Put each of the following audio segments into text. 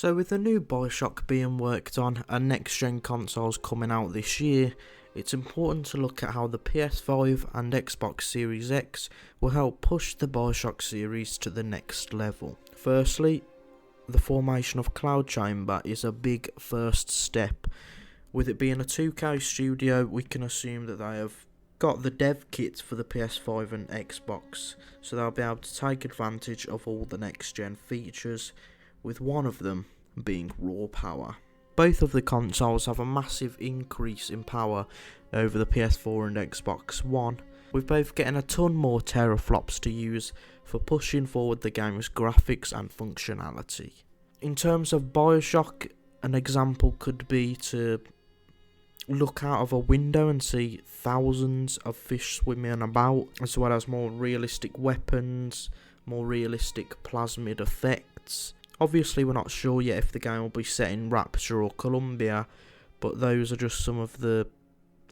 So with the new Bioshock being worked on and next gen consoles coming out this year, it's important to look at how the PS5 and Xbox Series X will help push the Bioshock series to the next level. Firstly, the formation of Cloud Chamber is a big first step. With it being a 2K studio, we can assume that they have got the dev kit for the PS5 and Xbox, so they'll be able to take advantage of all the next gen features, with one of them being raw power. Both of the consoles have a massive increase in power over the PS4 and Xbox One, with both getting a ton more teraflops to use for pushing forward the game's graphics and functionality. In terms of Bioshock, an example could be to look out of a window and see thousands of fish swimming about, as well as more realistic weapons, more realistic plasmid effects. Obviously, we're not sure yet if the game will be set in Rapture or Columbia, but those are just some of the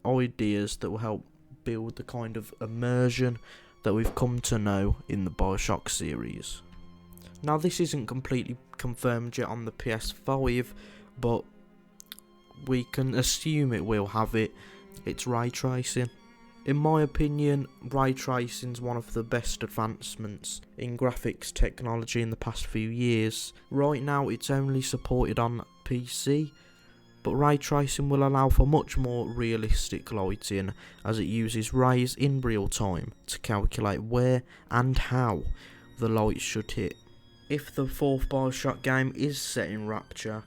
ideas that will help build the kind of immersion that we've come to know in the Bioshock series. Now, this isn't completely confirmed yet on the PS5, but we can assume it will have it. It's ray tracing. In my opinion, ray tracing is one of the best advancements in graphics technology in the past few years. Right now it's only supported on PC, but ray tracing will allow for much more realistic lighting, as it uses rays in real time to calculate where and how the light should hit. If the fourth Bioshock game is set in Rapture,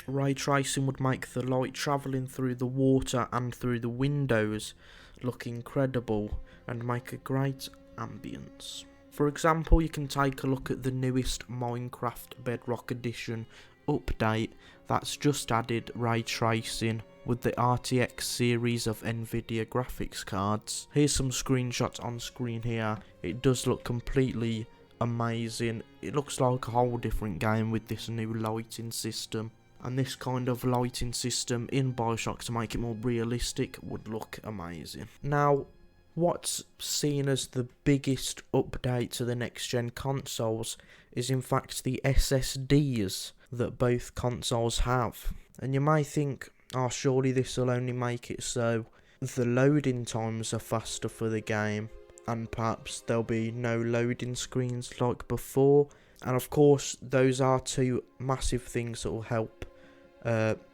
ray tracing would make the light travelling through the water and through the windows look incredible and make a great ambience. For example, you can take a look at the newest Minecraft Bedrock Edition update that's just added ray tracing with the RTX series of Nvidia graphics cards. Here's some screenshots on screen here. It does look completely amazing. It looks like a whole different game with this new lighting system. And this kind of lighting system in Bioshock to make it more realistic would look amazing. Now, what's seen as the biggest update to the next gen consoles is in fact the SSDs that both consoles have. And you may think, oh, surely this will only make it so the loading times are faster for the game, and perhaps there'll be no loading screens like before. And of course, those are two massive things that will help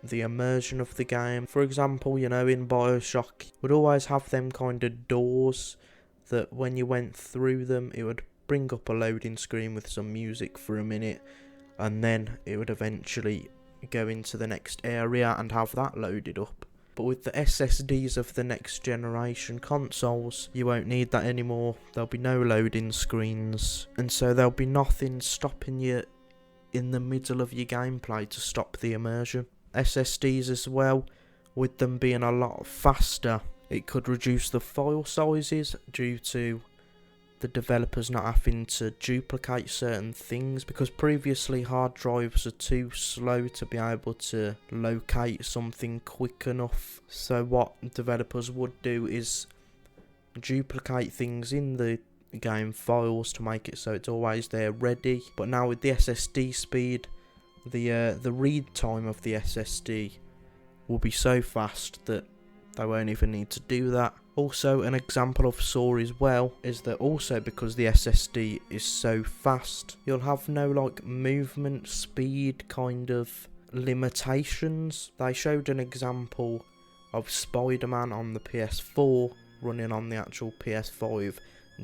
the immersion of the game. For example, in Bioshock, would always have them kind of doors that when you went through them, it would bring up a loading screen with some music for a minute, and then it would eventually go into the next area and have that loaded up. But with the SSDs of the next generation consoles, you won't need that anymore. There'll be no loading screens, and so there'll be nothing stopping you in the middle of your gameplay to stop the immersion. SSDs as well, with them being a lot faster, it could reduce the file sizes due to the developers not having to duplicate certain things, because previously hard drives are too slow to be able to locate something quick enough. So what developers would do is duplicate things in the game files to make it so it's always there ready. But now with the SSD speed, the read time of the SSD will be so fast that they won't even need to do that. Also, an example of SAW as well is that also because the SSD is so fast, you'll have no movement speed kind of limitations. They showed an example of Spider-Man on the PS4 running on the actual PS5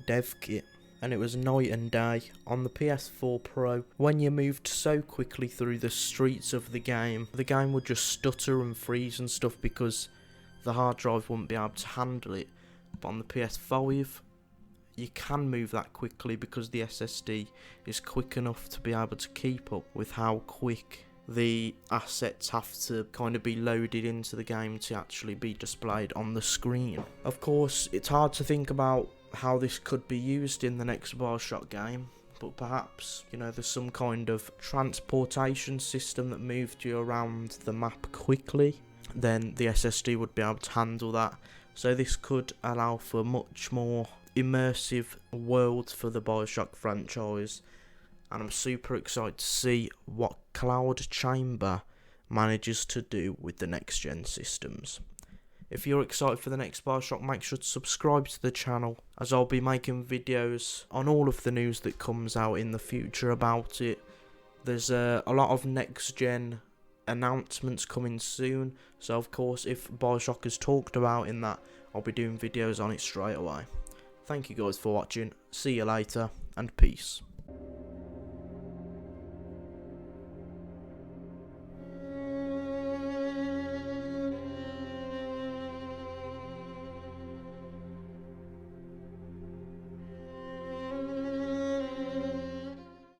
dev kit, and it was night and day. On the PS4 Pro, when you moved so quickly through the streets of the game would just stutter and freeze and stuff because the hard drive wouldn't be able to handle it. But on the PS5, you can move that quickly because the SSD is quick enough to be able to keep up with how quick the assets have to kind of be loaded into the game to actually be displayed on the screen. Of course, it's hard to think about how this could be used in the next Bioshock game, but perhaps, there's some kind of transportation system that moved you around the map quickly, then the SSD would be able to handle that. So this could allow for much more immersive worlds for the Bioshock franchise, and I'm super excited to see what Cloud Chamber manages to do with the next gen systems. If you're excited for the next Bioshock, make sure to subscribe to the channel, as I'll be making videos on all of the news that comes out in the future about it. There's a lot of next gen announcements coming soon, so of course if Bioshock is talked about in that, I'll be doing videos on it straight away. Thank you guys for watching, see you later, and peace.